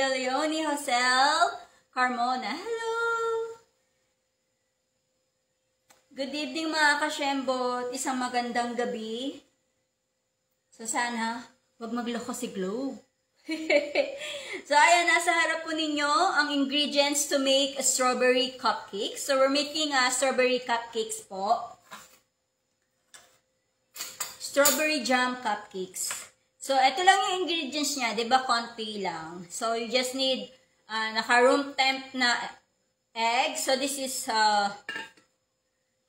Maria Leone Josel Carmona. Hello! Good evening mga kasyembot. Isang magandang gabi. So sana, wag magloko si Globe. So ayan, nasa harap po ninyo ang ingredients to make a strawberry cupcake. So we're making a strawberry cupcakes po. Strawberry jam cupcakes. So ito lang yung ingredients niya, 'di ba? Konti lang. So you just need naka-room temp na egg. So this is 4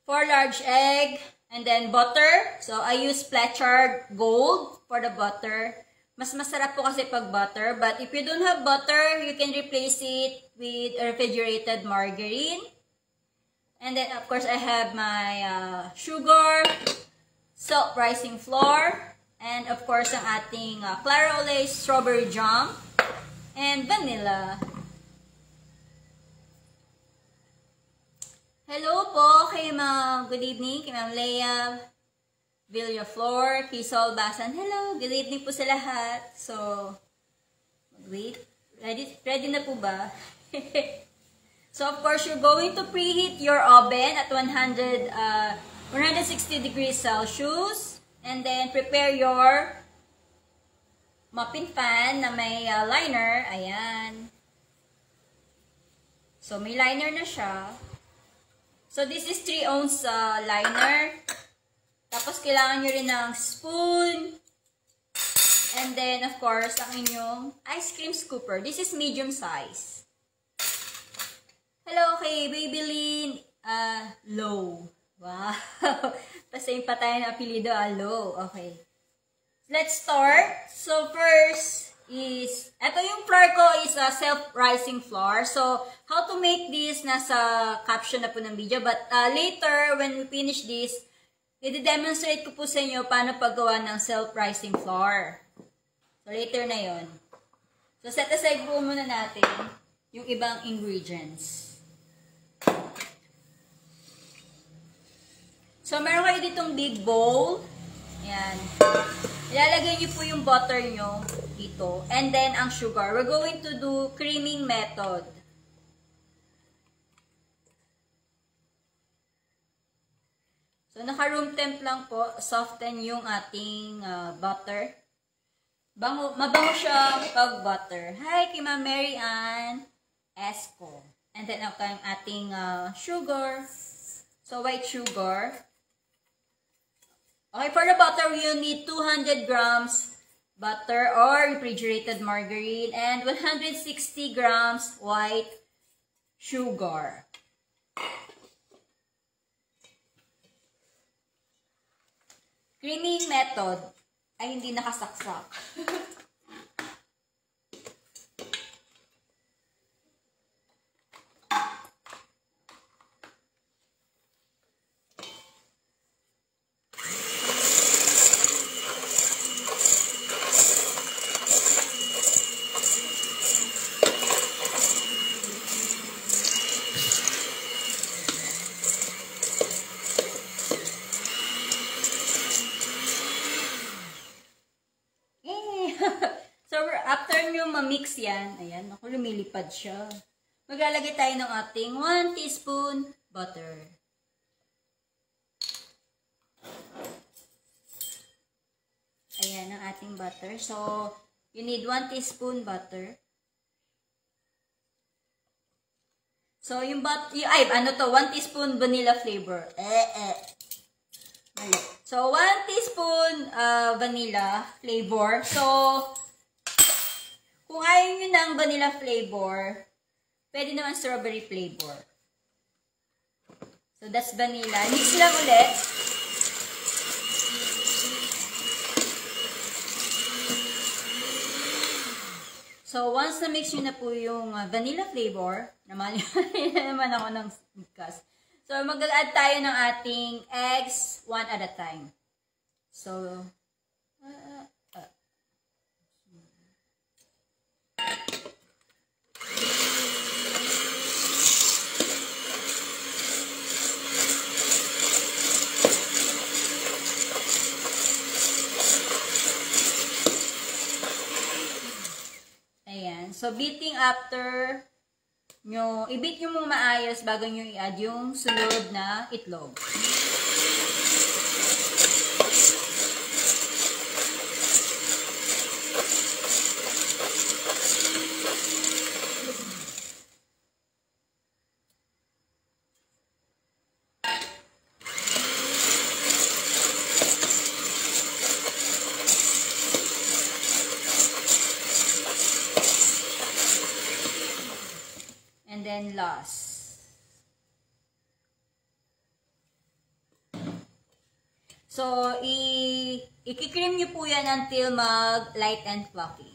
large egg and then butter. So I use Pletchard Gold for the butter. Mas masarap po kasi pag butter. But if you don't have butter, you can replace it with refrigerated margarine. And then, of course, I have my sugar, salt rising flour, and of course, ang ating Clara Olay strawberry jam, and vanilla. Hello po kay Ma'am, good evening, kay Ma'am Leia Villaflor, Kisol Basan. Hello, good evening po sa lahat. So, wait. Ready na po ba? So, of course, you're going to preheat your oven at 160 degrees Celsius. And then, prepare your muffin pan na may liner. Ayan. So, may liner na siya. So, this is 3 ounce liner. Tapos, kailangan nyo rin ng spoon. And then, of course, ang inyong ice cream scooper. This is medium size. Hello kay Babylin Low. Wow. Pasame pa tayo na apelido, Low. Okay. Let's start. So, first is, eto yung flour ko is a self-rising flour. So, how to make this, nasa caption na po ng video. But later, when we finish this, i-demonstrate ko po sa inyo paano paggawa ng self-rising flour. So, later na yon. So, set aside po muna natin yung ibang ingredients. So, meron kayo ditong big bowl. Ayan. Ilalagay nyo po yung butter nyo dito. And then, ang sugar. We're going to do creaming method. So, naka-room temp lang po. Soften yung ating butter. Mabango siya pag butter. Hi, kay Ma'am Mary Ann Esco. And then, ang ating sugar. So, white sugar. Okay, for the butter, you need 200 grams butter or refrigerated margarine and 160 grams white sugar. Creaming method ay hindi nakasaksak. Mix yan. Ayan. Ako, lumilipad siya. Maglalagay tayo ng ating 1 teaspoon butter. Ayan ang ating butter. So, you need 1 teaspoon butter. So, yung butter, ay, ano to? 1 teaspoon vanilla flavor. Mali. So, 1 teaspoon vanilla flavor. So, kung ayaw nyo ng vanilla flavor, pwede naman strawberry flavor. So, that's vanilla. Mix lang ulit. So, once na-mix nyo na po yung vanilla flavor, naman ako ng gas. So, mag-add tayo ng ating eggs 1 at a time. So, So, beating after nyo, i-beat nyo mong maayos bago nyo i-add yung sunod na itlog. And then last. So, i-cream nyo po yan until mag-light and fluffy.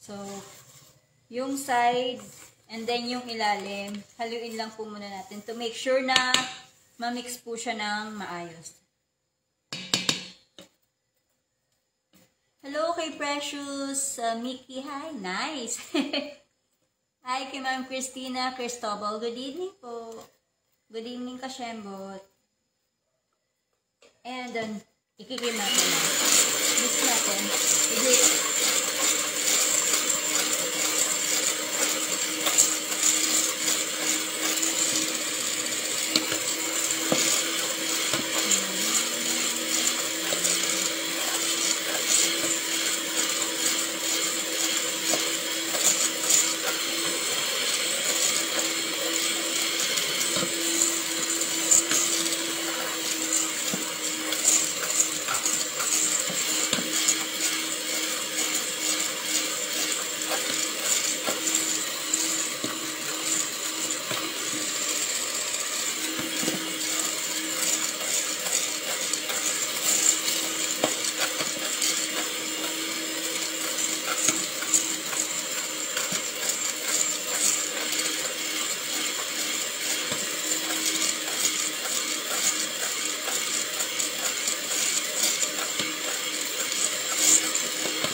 So, yung side and then yung ilalim, haluin lang po muna natin to make sure na ma-mix po siya ng maayos. Hello kay Precious Mickey. Hi, nice. Hi kay Ma'am Christina Cristobal. Good evening po. Good evening Kashembot. And then, ikikrim natin na. Mix natin.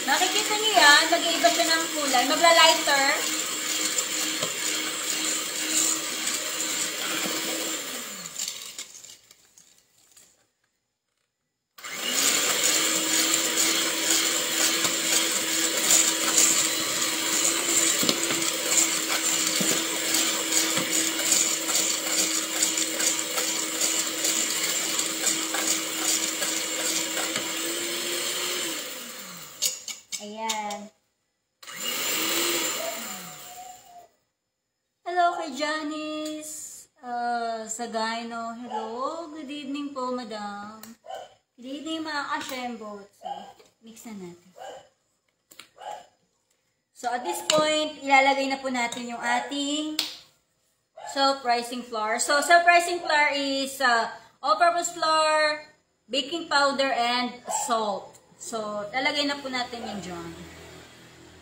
Makikita niyo yan, mag-iiba siya ng kulay. Magla-lighter. Ayan. Hello kay Janice Sagayno. Hello. Good evening po, madam. Good evening, mga kashembot. So, mix na natin. So, at this point, ilalagay na po natin yung ating self-rising flour. So, self-rising flour is all-purpose flour, baking powder, and salt. So, lalagay na po natin yung dyan.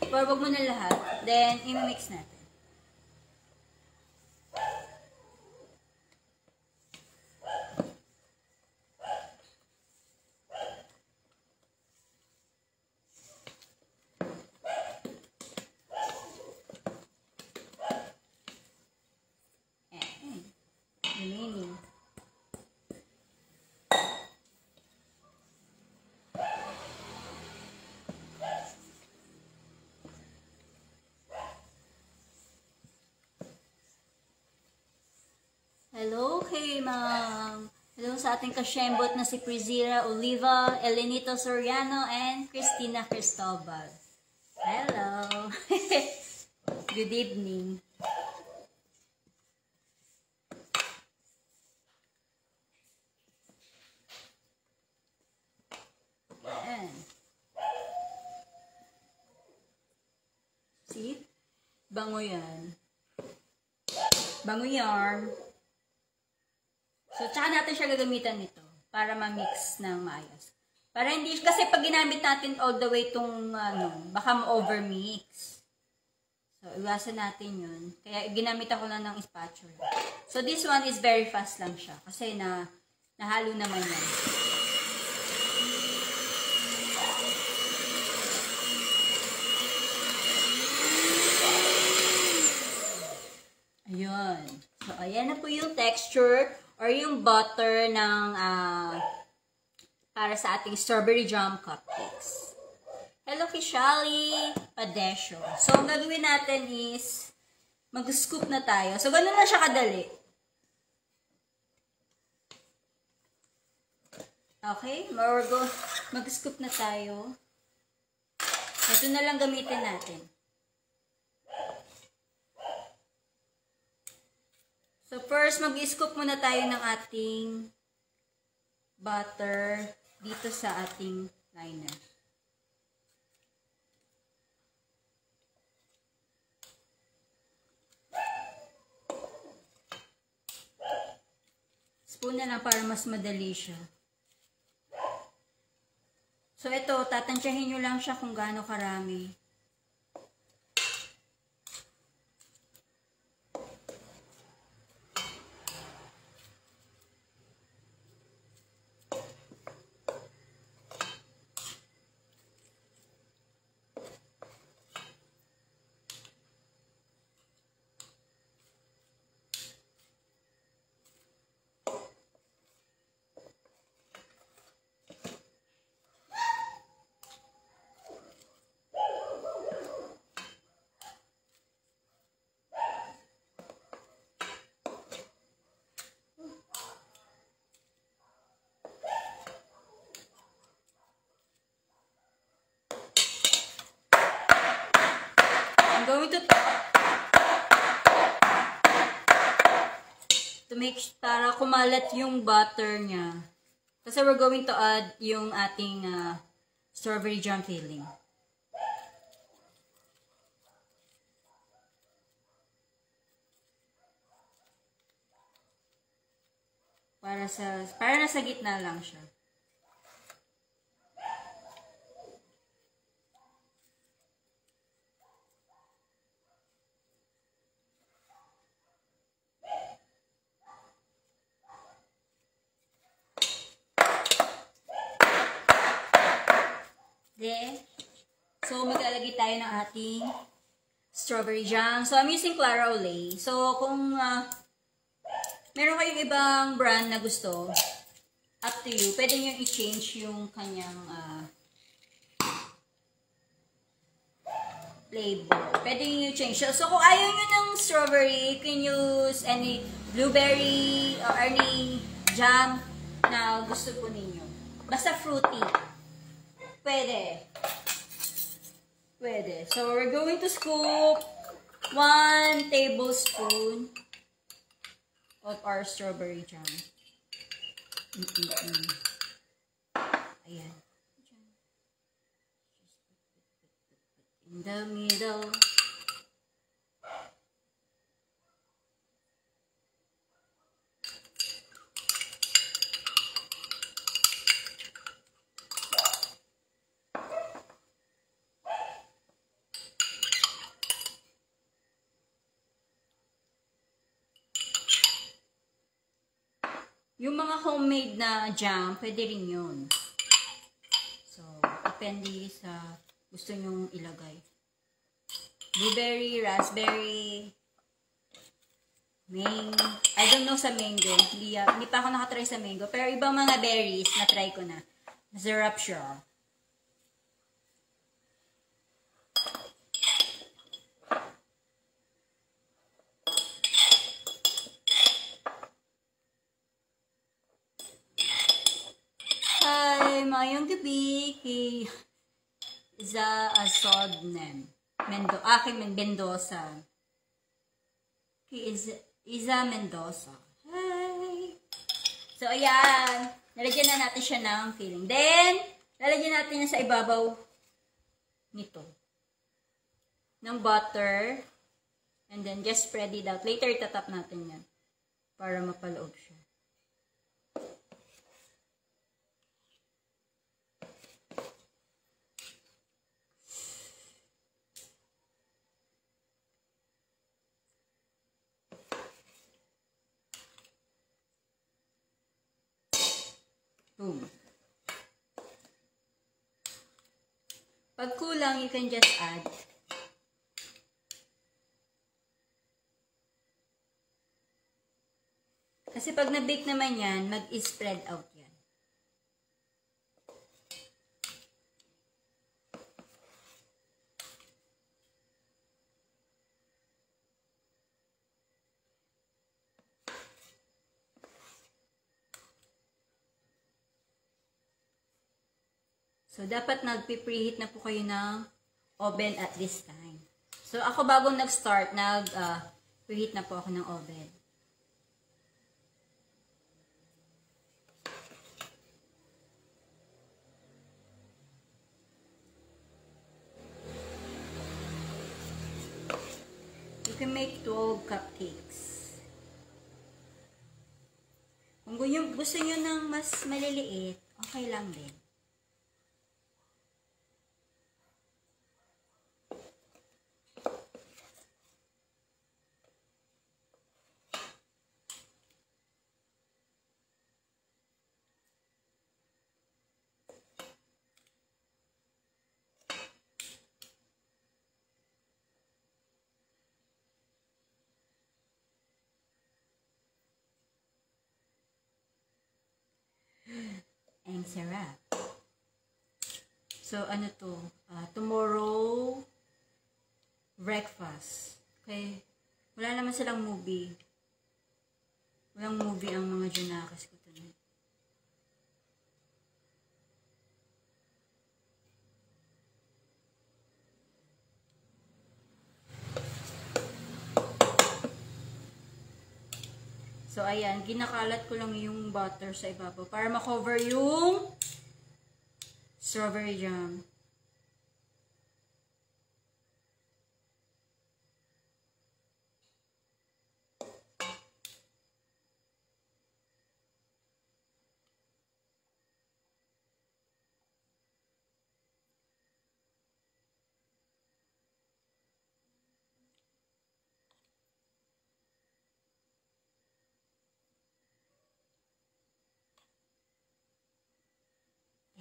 Pero wag mo na lahat. Then, i-mix natin. Remaining. Hello kay ma'am. Hello sa ating kasyembot na si Prizira Oliva, Elenito Soriano, and Christina Cristobal. Hello. Good evening. Ayan. See? Bango yan. Bango yarn. So, tsaka natin siya gagamitan nito para ma-mix ng maayos. Para hindi, kasi pag ginamit natin all the way itong, baka ma-overmix. So, iwasan natin yun. Kaya, ginamit ako lang ng spatula. So, this one is very fast lang siya. Kasi nahalo naman yan. Yun. So, ayan na po yung texture or yung butter ng para sa ating strawberry jam cupcakes. Hello, Kishali Padesyo. So, ang gagawin natin is mag-scoop na tayo. So, ganun na siya kadali. Okay, mag-scoop na tayo. Ito na lang gamitin natin. So, first, mag-scoop muna tayo ng ating butter dito sa ating liner. Spoon na lang para mas madali siya. So, ito, tatansyahin nyo lang siya kung gaano karami. I'm going to make para kumalat yung butter niya. Kasi we're going to add yung ating strawberry jam filling. Para nasa gitna lang siya. So, maglalagay tayo ng ating strawberry jam. So, I'm using Clara Olay. So, kung meron kayong ibang brand na gusto, up to you, pwede nyo i-change yung kanyang flavor. Pwede nyo i-change. So, kung ayaw nyo ng strawberry, you can use any blueberry or any jam na gusto po ninyo. Basta fruity. Pwede. Pwede. So, we're going to scoop 1 tablespoon of our strawberry jam. Ayan. In the middle. Yung mga homemade na jam, pwede rin yun. So, depende sa gusto nyong ilagay. Blueberry, raspberry, mango. I don't know sa mango. Hindi pa ako nakatry sa mango. Pero ibang mga berries, na-try ko na. Masarap siya. Mayong gabi kay Iza Asodnem. Mendoza. Kay Iza Mendoza. Hi! So, ayan. Nalagyan na natin siya ng filling. Then, lalagyan natin niya sa ibabaw nito. Ng butter. And then, just spread it out. Later, itatap natin yan. Para mapaloob siya. Boom. Pag kulang, you can just add. Kasi pag na-bake naman yan, mag-spread out yan. So, dapat nag-preheat na po kayo ng oven at this time. So, ako bago nag-start, preheat na po ako ng oven. You can make 12 cupcakes. Kung gusto nyo ng mas maliliit, okay lang din. Ang sarap. So, ano to? Tomorrow, breakfast. Okay? Wala naman silang movie. Walang movie ang mga Junakis ko tonight. So, ayan, ginakalat ko lang yung butter sa ibabaw para makover yung strawberry jam.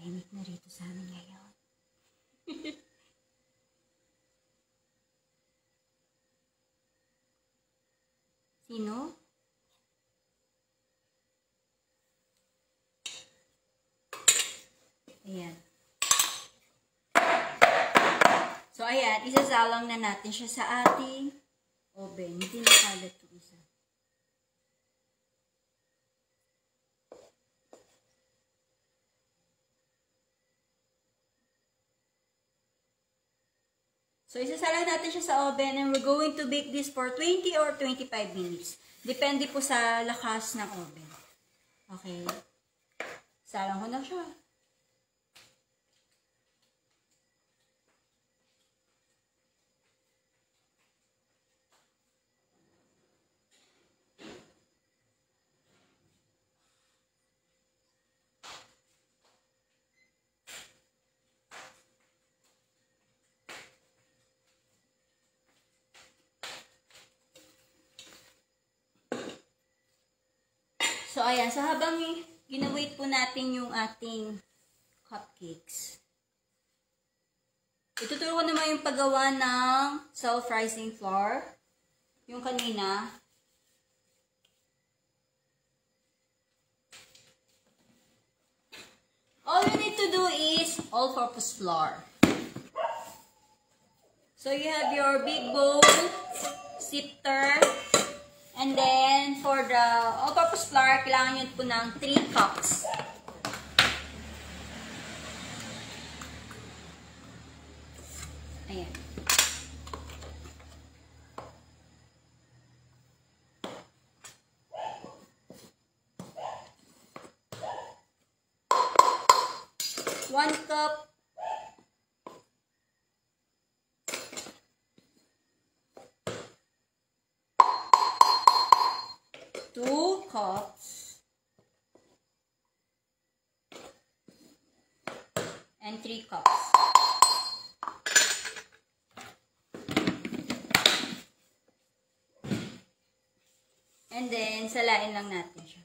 Tahimik na rito sa amin ngayon. Sino? Ayan. So, ayan. Isasalang na natin siya sa ating oven. Hindi nakalat ito isa. So, isasalang natin siya sa oven and we're going to bake this for 20 or 25 minutes. Depende po sa lakas ng oven. Okay. Salang ko na siya. So, ayan. So, habang ginawait po natin yung ating cupcakes, ituturo ko naman yung paggawa ng self-rising flour. Yung kanina. All you need to do is all-purpose flour. So, you have your big bowl, sifter, and then, for the all-purpose flour, kailangan nyo po ng 3 cups. Ayan. One cup. Two cups. And 3 cups. And then, salain lang natin siya.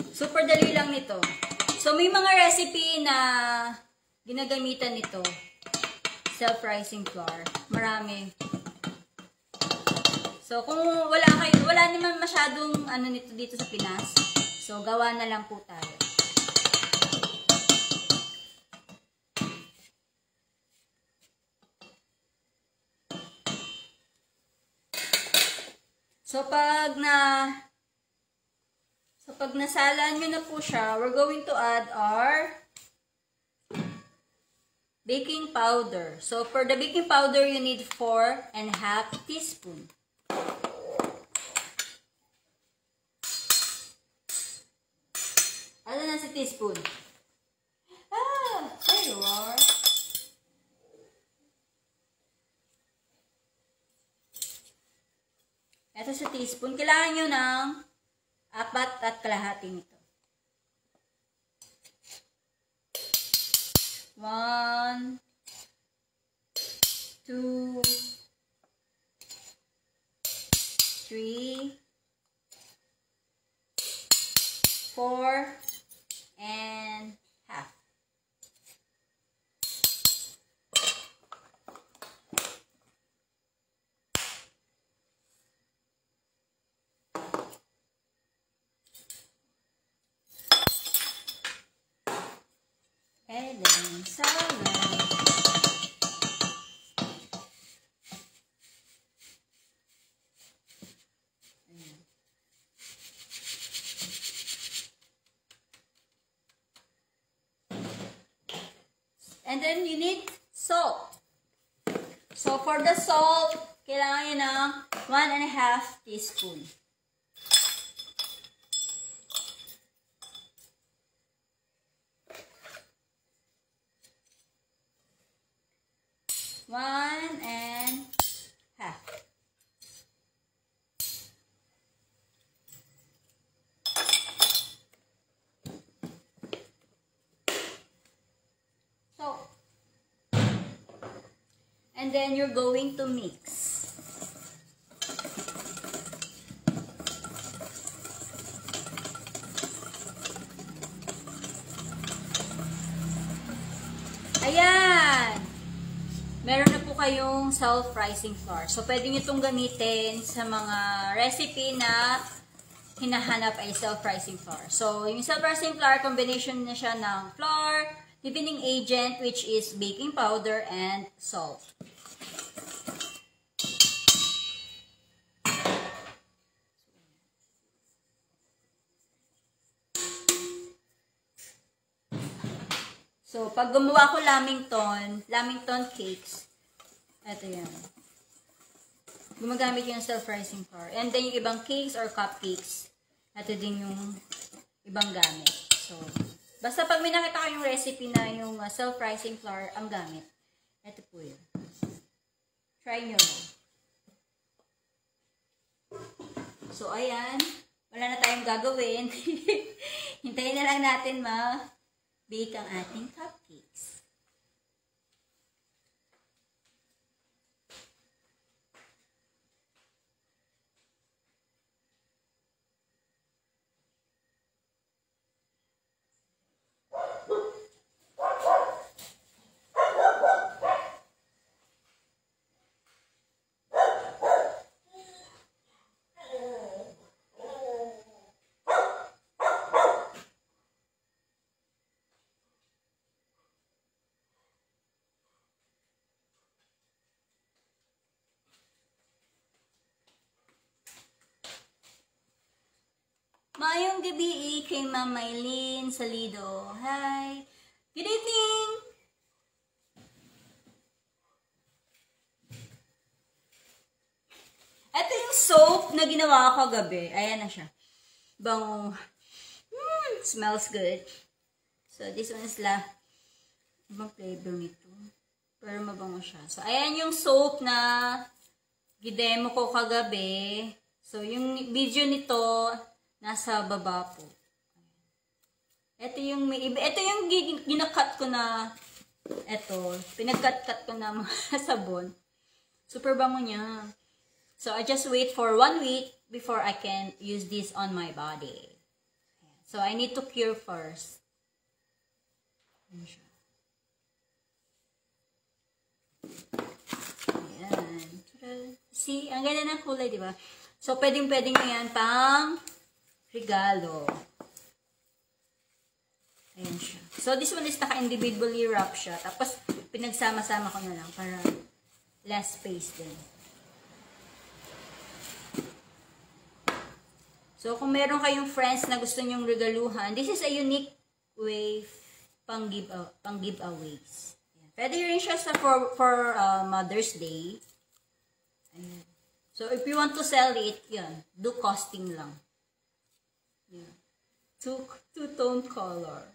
Super dali lang nito. So, may mga recipe na ginagamitan nito. Self-rising flour. Marami. So, kung wala naman masyadong ano nito dito sa Pinas. So, gawa na lang po tayo. So, pag nasalan nyo na po siya, we're going to add our baking powder. So, for the baking powder, you need 4.5 teaspoon. Ano na si teaspoon? Ah, there you are. Ito sa teaspoon. Kailangan nyo ng 4.5 nito. 1, 2, 3, 4, and half. And then salad. And then you need salt. So for the salt, kailangan nyo ng 1.5 teaspoon. One and half. So, and then you're going to mix. Ayan! Meron na po kayong self-rising flour. So, pwede nyo itong gamitin sa mga recipe na hinahanap ay self-rising flour. So, yung self-rising flour, combination na siya ng flour, thickening agent, which is baking powder, and salt. So, pag gumawa ko lamington cakes, eto yan. Gumagamit yung self-rising flour. And then, yung ibang cakes or cupcakes, eto din yung ibang gamit. So, basta pag may nakita kayong recipe na yung self-rising flour ang gamit, eto po yun. Try nyo lang. So, ayan. Wala na tayong gagawin. Hintayin na lang natin bake ang ating cupcakes. Mayong gabi kay Ma'am Maylene Salido. Hi! Good evening! Ito yung soap na ginawa ko kagabi. Ayan na siya. Bango. Smells good. So, this one is ibang flavor nito. Pero mabango siya. So, ayan yung soap na gidemo ko kagabi. So, yung video nito, nasa baba po. Ito yung ginakat ko na, pinagkat-kat ko na mga sabon. Super bango niya. So, I just wait for 1 week before I can use this on my body. So, I need to cure first. Ayan. See, ang ganda ng kulay, di ba? So, pwedeng-pwedeng na yan pang regalo. Ayan siya. So, this one is naka-individually wrap siya. Tapos, pinagsama-sama ko na lang para less space din. So, kung meron kayong friends na gusto nyong regaluhan, this is a unique way pang giveaways. Ayan. Pwede rin siya sa for Mother's Day. Ayan. So, if you want to sell it, yan, do costing lang. Yan. Two-tone color.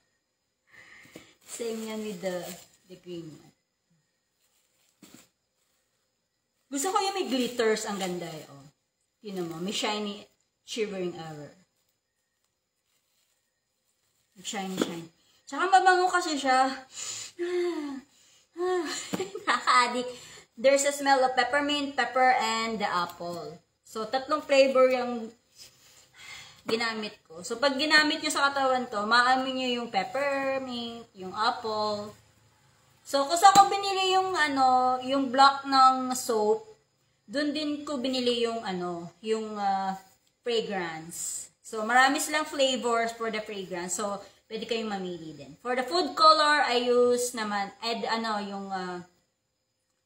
Same yan with the green one. Gusto ko yung may glitters, ang ganda eh. Oh. Yun naman, may shiny, shivering hour. Shiny. Tsaka mabango kasi siya. Nakaka-addict. There's a smell of peppermint, pepper, and the apple. So, 3 flavor yung ginamit ko. So, pag ginamit nyo sa katawan to, maamoy nyo yung peppermint, yung apple. So, kung saan ko binili yung, yung block ng soap, dun din ko binili yung, yung fragrance. So, marami silang flavors for the fragrance. So, pwede kayong mamili din. For the food color, I use naman, yung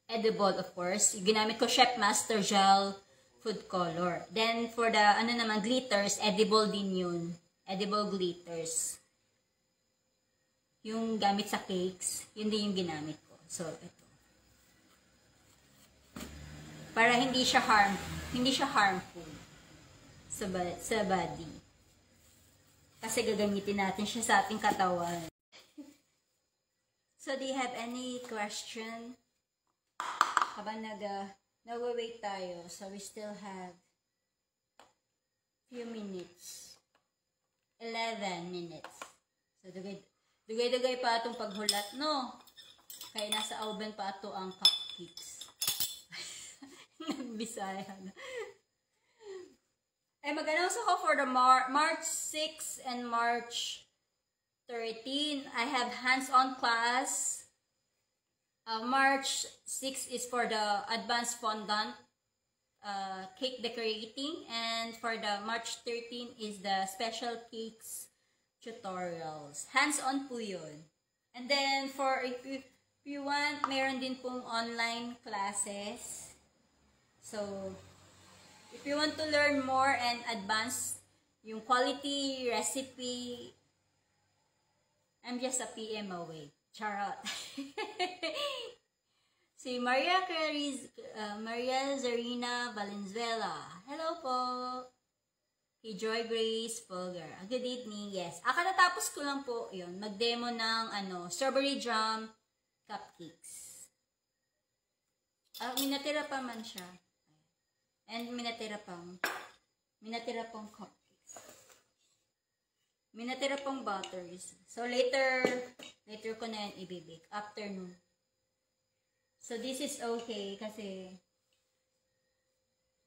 edible, of course. Ginamit ko Chef Master Gel food color. Then, for the, glitters, edible din yun. Edible glitters. Yung gamit sa cakes, yun din yung ginamit ko. So, ito. Para hindi siya harmful sa body. Kasi gagamitin natin siya sa ating katawan. So, do you have any question? Habang nag-wait tayo, so we still have few minutes. 11 minutes. So, dugay-dugay pa itong paghulat, no? Kaya nasa oven pa ito ang cupcakes. Nagbisaya na. Mag-announce ako for the March 6 and March 13. I have hands-on class. March 6 is for the advanced fondant cake decorating, and for the March 13 is the special cakes tutorials. Hands-on po yun. And then for if you want, meron din pong online classes. So if you want to learn more and advance yung quality recipe, I'm just a PM away. Charot. Si Maria Zarina Valenzuela. Hello po. Kay Joy Grace Polgar. Good evening. Yes. Kakatapos ko lang po yun. Mag-demo ng strawberry jam cupcakes. Minatira pa man siya. And minatira pang cupcakes. Minatira pang butters. So later ko na yan ibibake. Afternoon. So this is okay kasi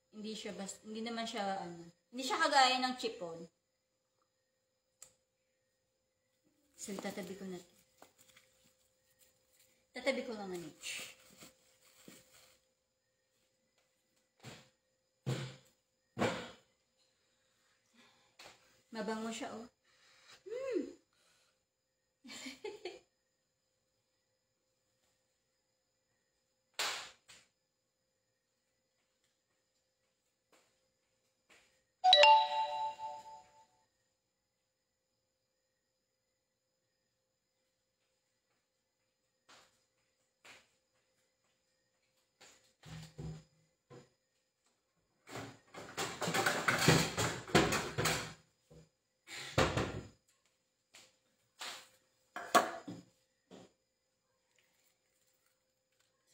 hindi naman siya hindi siya kagaya ng chiffon. So tatabi ko na. Tatabi ko lang na. Mabango siya, oh.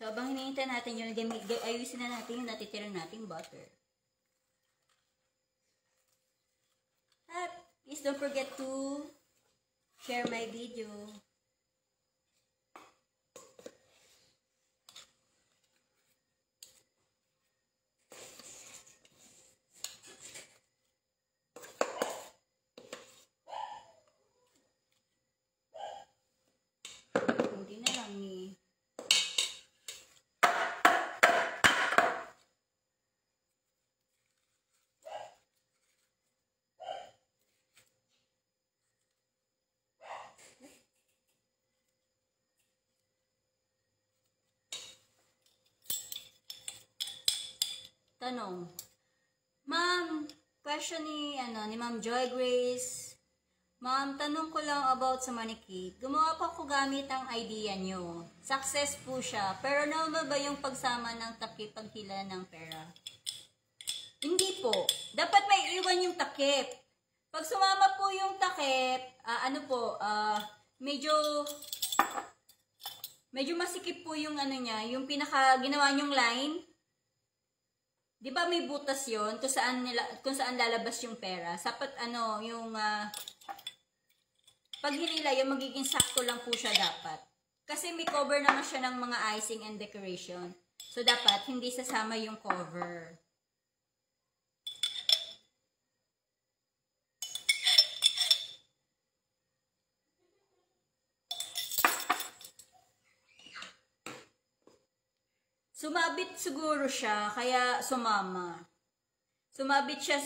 So, habang hinihintay natin yun, ayusin na natin yung natitira nating butter. Please don't forget to share my video. Hindi na lang ni tanong. Ma'am, question ni Ma'am Joy Grace. Ma'am, tanong ko lang about sa money cake. Gumawa pa ko gamit ang idea nyo. Success po siya. Pero normal ba yung pagsama ng takip paghila ng pera? Hindi po. Dapat may iwan yung takip. Pag sumama po yung takip, medyo masikip po yung niya, yung pinaka ginawa nyong line. 'Di ba may butas 'yon kung saan lalabas yung pera? Sapat yung pag hinila yung magiging sakto lang po siya dapat. Kasi may cover naman siya ng mga icing and decoration. So dapat hindi sasama yung cover. Sumabit siguro siya, kaya sumama. Sumabit siya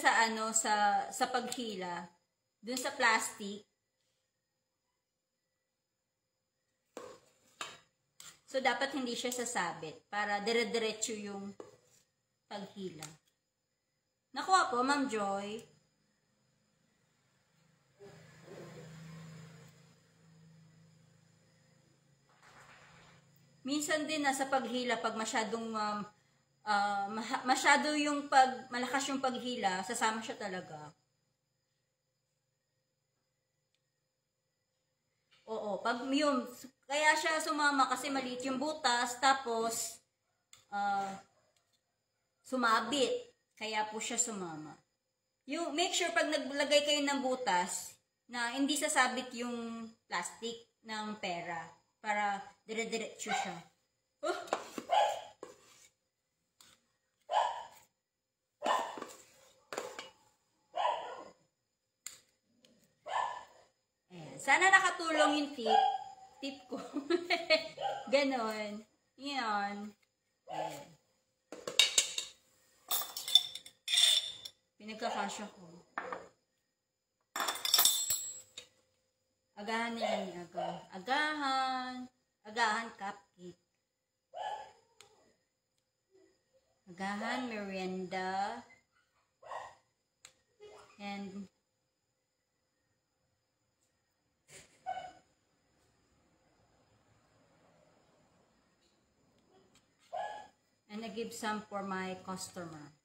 sa paghila, dun sa plastic. So, dapat hindi siya sasabit para dire-diretso yung paghila. Nakuha po, Ma'am Joy. Minsan din sa paghila, pag masyadong masyado yung malakas yung paghila, sasama siya talaga. Oo, pag yun, kaya siya sumama kasi maliit yung butas, tapos sumabit. Kaya po siya sumama. Yung, make sure pag naglagay kayo ng butas, na hindi sasabit yung plastic ng pera. Para dire-diretso siya. Ayan. Sana nakatulong yung tip ko. Ganon. Yan. Ayan. Pinagkakasya ko. Agahan nila ni Aga. Agahan cupcake. Agahan merienda. And I give some for my customer.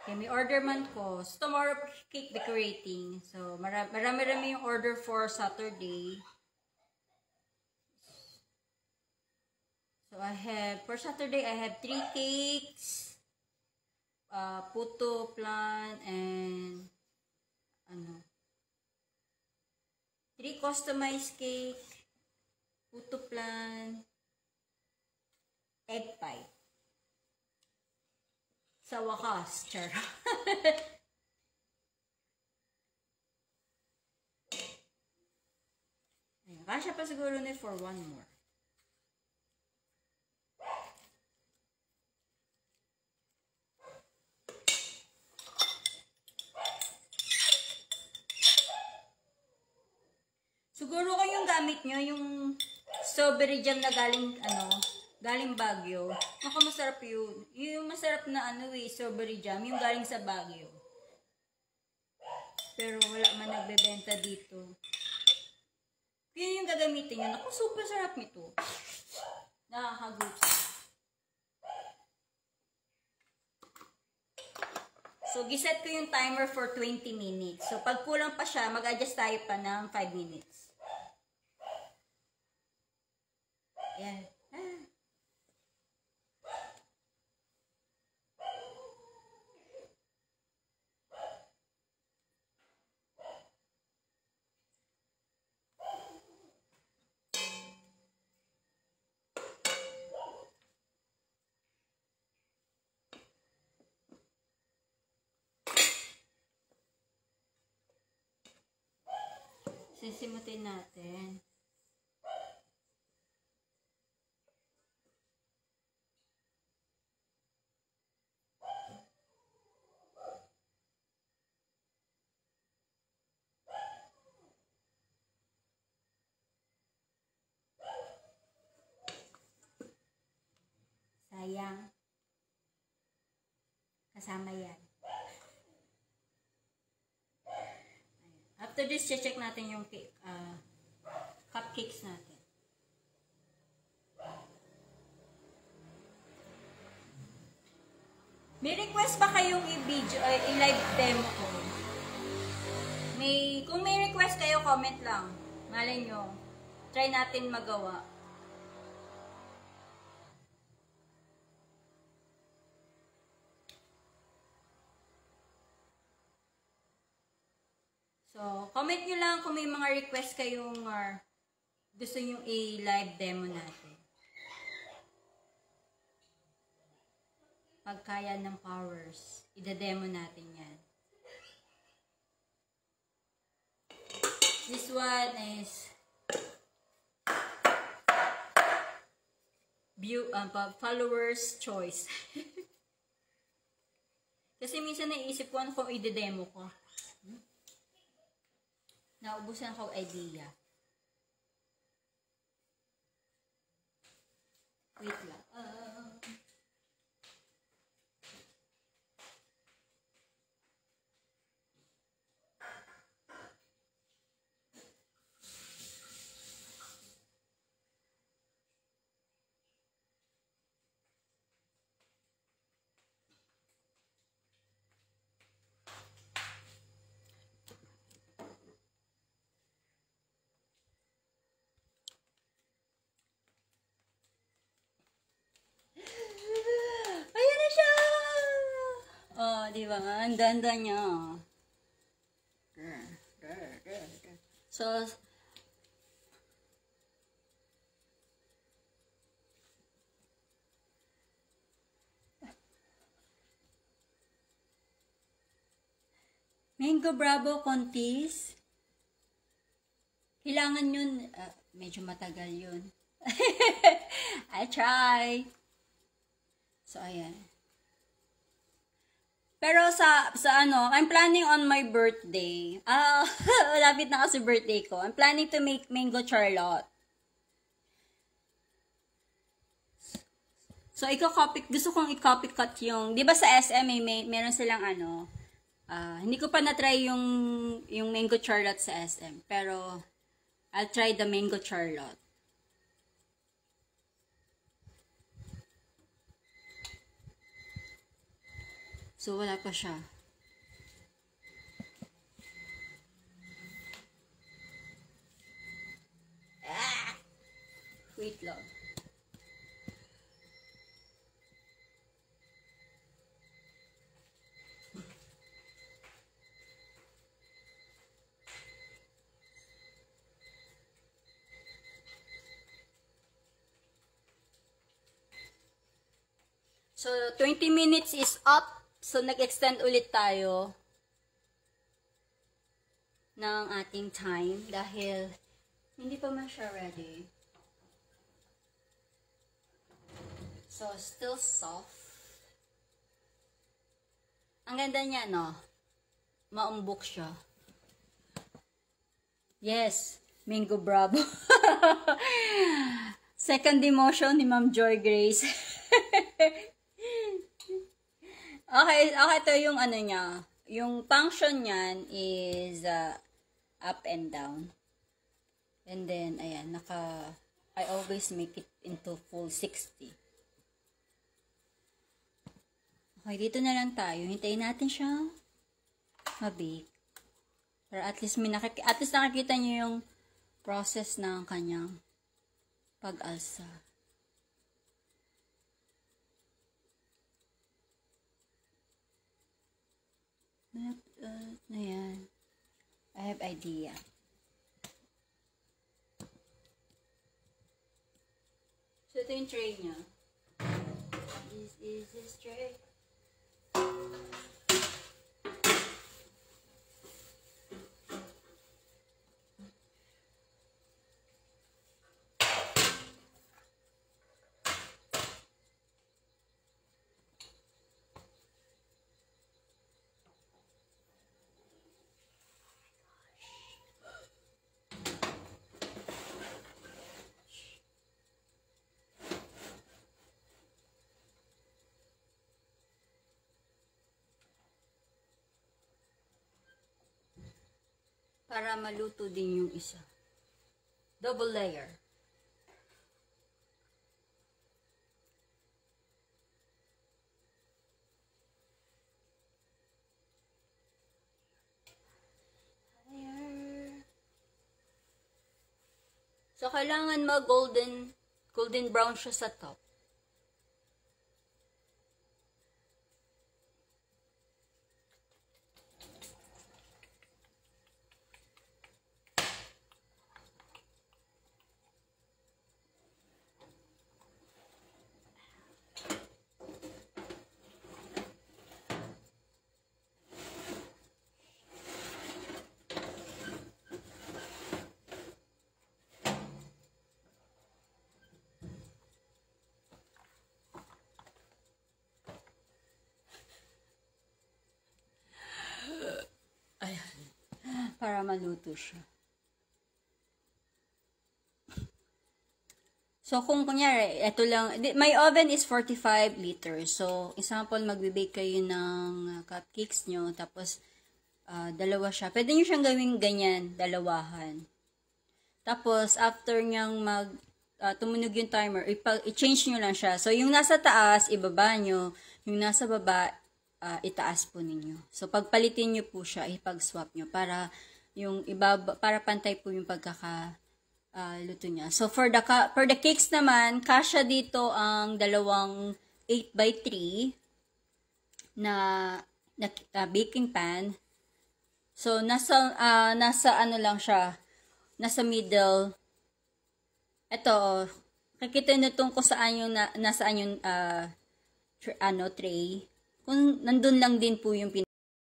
Okay, may order man ko. So, tomorrow, cake decorating. So, marami-rami yung order for Saturday. So, for Saturday, I have 3 cakes, puto, flan, and, 3 customized cake, puto, flan, egg pie. Sa wakas, char. Ayan, kasya pa siguro na for 1 more. Siguro kung yung gamit nyo, yung strawberry jam na galing Baguio. Naku, masarap yun. Yung masarap na strawberry jam, yung galing sa Baguio. Pero wala man nagbebenta dito. Yun yung gagamitin nyo. Naku, super sarap nito. Nakakagups. So, giset ko yung timer for 20 minutes. So, pag kulang pa siya, mag-adjust tayo pa ng 5 minutes. Yan. Sisimutin natin. Sayang. Kasama yan. After this, check natin yung cupcakes natin. May request ba kayong i-video, i-live demo ko? Kung may request kayo, comment lang. Malay nyo, try natin magawa. So, comment nyo lang kung may mga request kayong gusto nyo i-live demo natin. Pagkaya ng powers, ida-demo natin yan. This one is followers choice. Kasi minsan naisip ko ano kung ide-demo ko. Naubusan ako idea. Wait lang. Diba? Ang ganda niya. So, Mango Bravo Contis. Kailangan yun, medyo matagal yun. I try. So, ayan. Pero sa I'm planning on my birthday. Lapit na kasi birthday ko. I'm planning to make mango charlotte. So, gusto kong i-copy cut yung, di ba sa SM, meron silang hindi ko pa na-try yung mango charlotte sa SM. Pero, I'll try the mango charlotte. So, wala pa siya. Wait lang. So, 20 minutes is up. So, nag-extend ulit tayo ng ating time dahil hindi pa man siya ready. So, still soft. Ang ganda niya, no? Maumbok siya. Yes, Mango Bravo. Second emotion ni Ma'am Joy Grace. Okay, ito yung niya. Yung function niyan is up and down. And then, ayan, I always make it into full 60. Okay, dito na lang tayo. Hintayin natin siya mabake. Para at least nakikita niyo yung process ng kanyang pag-alsa. Ayan. I have idea. So, ito yung tray niya. This is his tray. para maluto din yung isa. Double layer. So, kailangan golden brown siya sa top. Para maluto siya. So, kung kunyari, ito lang, my oven is 45 liters. So, example, magbe-bake kayo ng cupcakes nyo, tapos, dalawa siya. Pwede nyo siyang gawing ganyan, dalawahan. Tapos, after nyang tumunog yung timer, i-change nyo lang siya. So, yung nasa taas, ibaba nyo. Yung nasa baba, itaas po ninyo. So, pagpalitin nyo po siya, ipag-swap nyo para yung para pantay po yung luto niya. So, for the cakes naman, kasya dito ang dalawang 8x3 na baking pan. So, nasa ano lang siya, nasa middle. Ito, kakita nyo kung saan yung, nasaan yung, tray. Kung nandun lang din po yung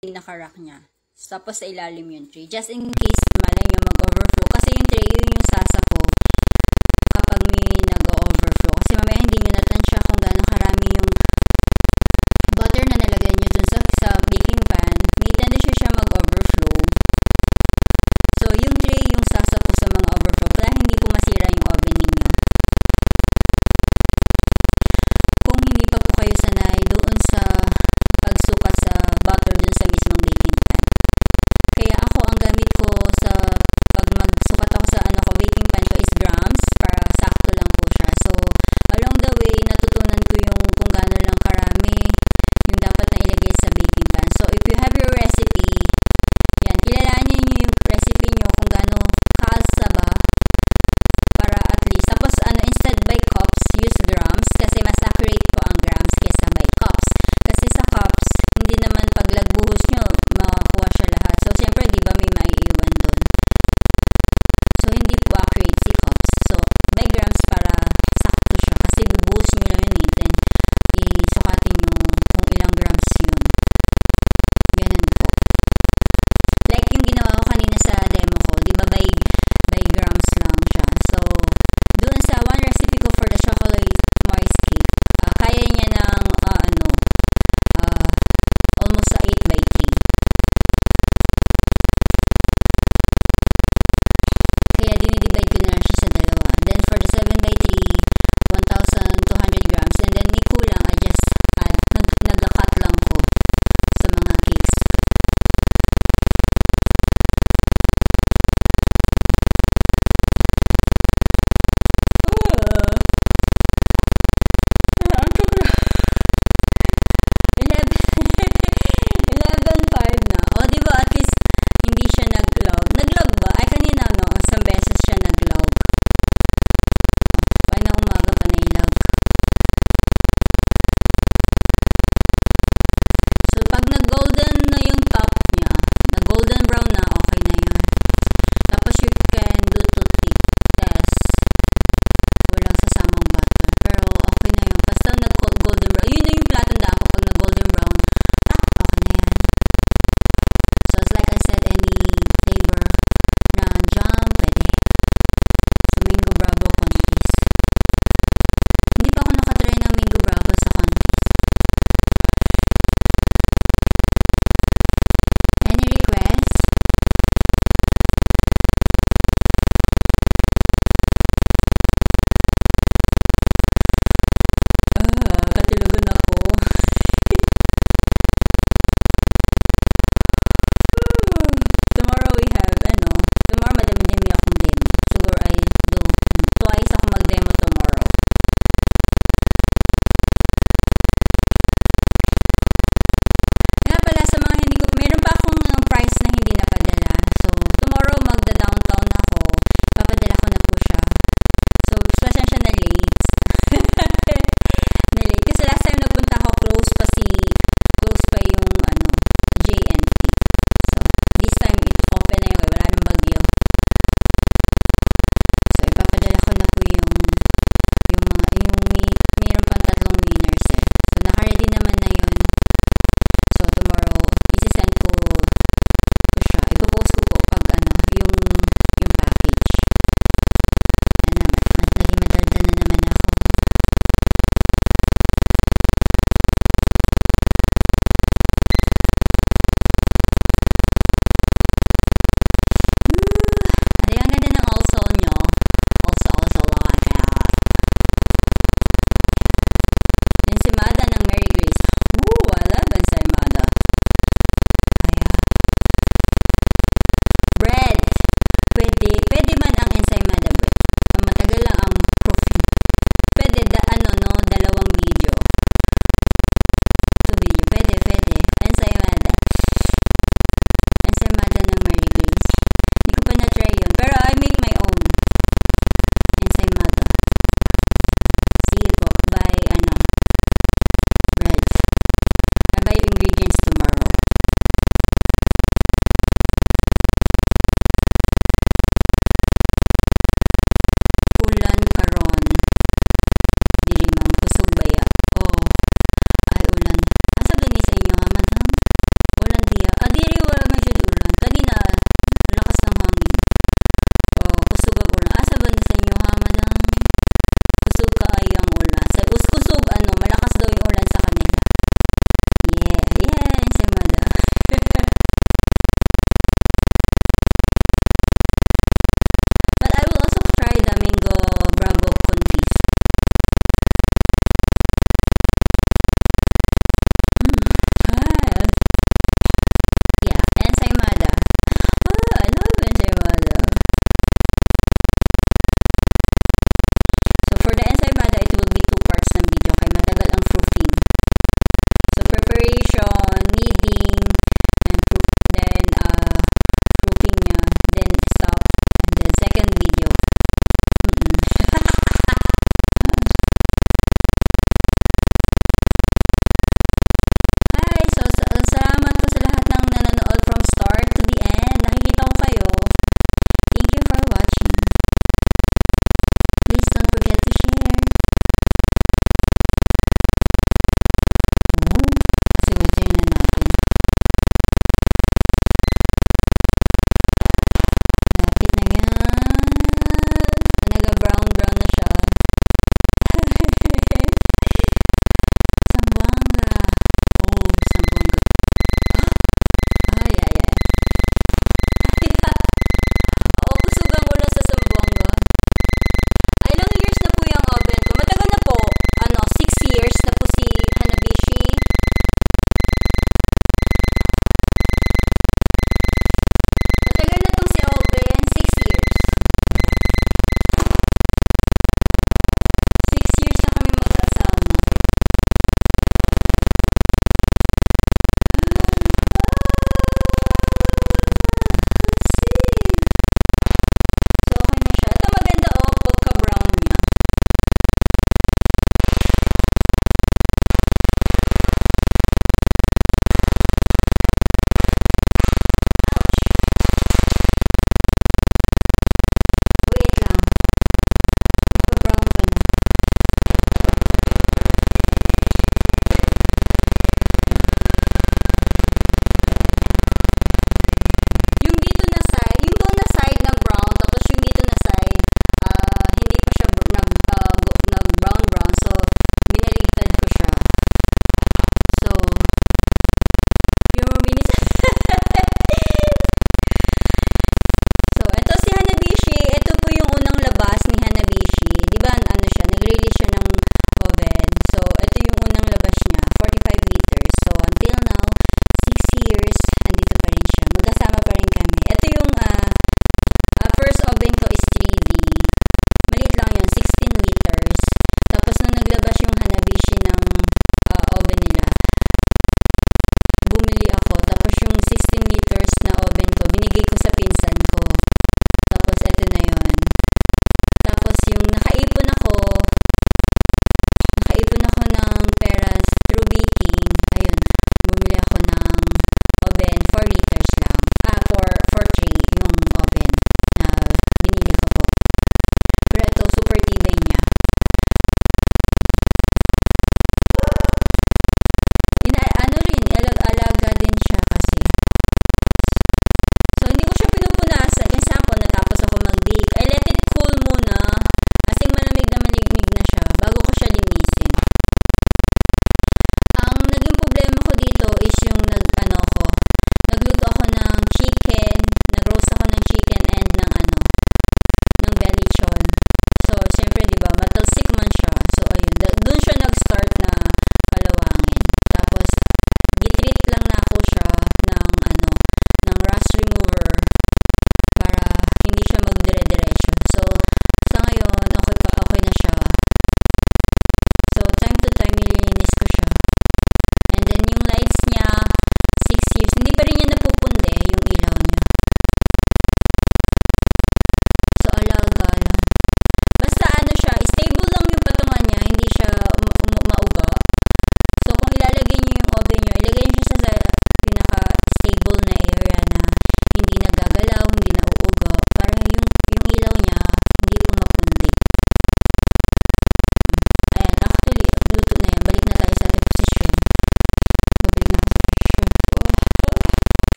pinaka-rack niya. Tapos sa ilalim yung tray. Just in case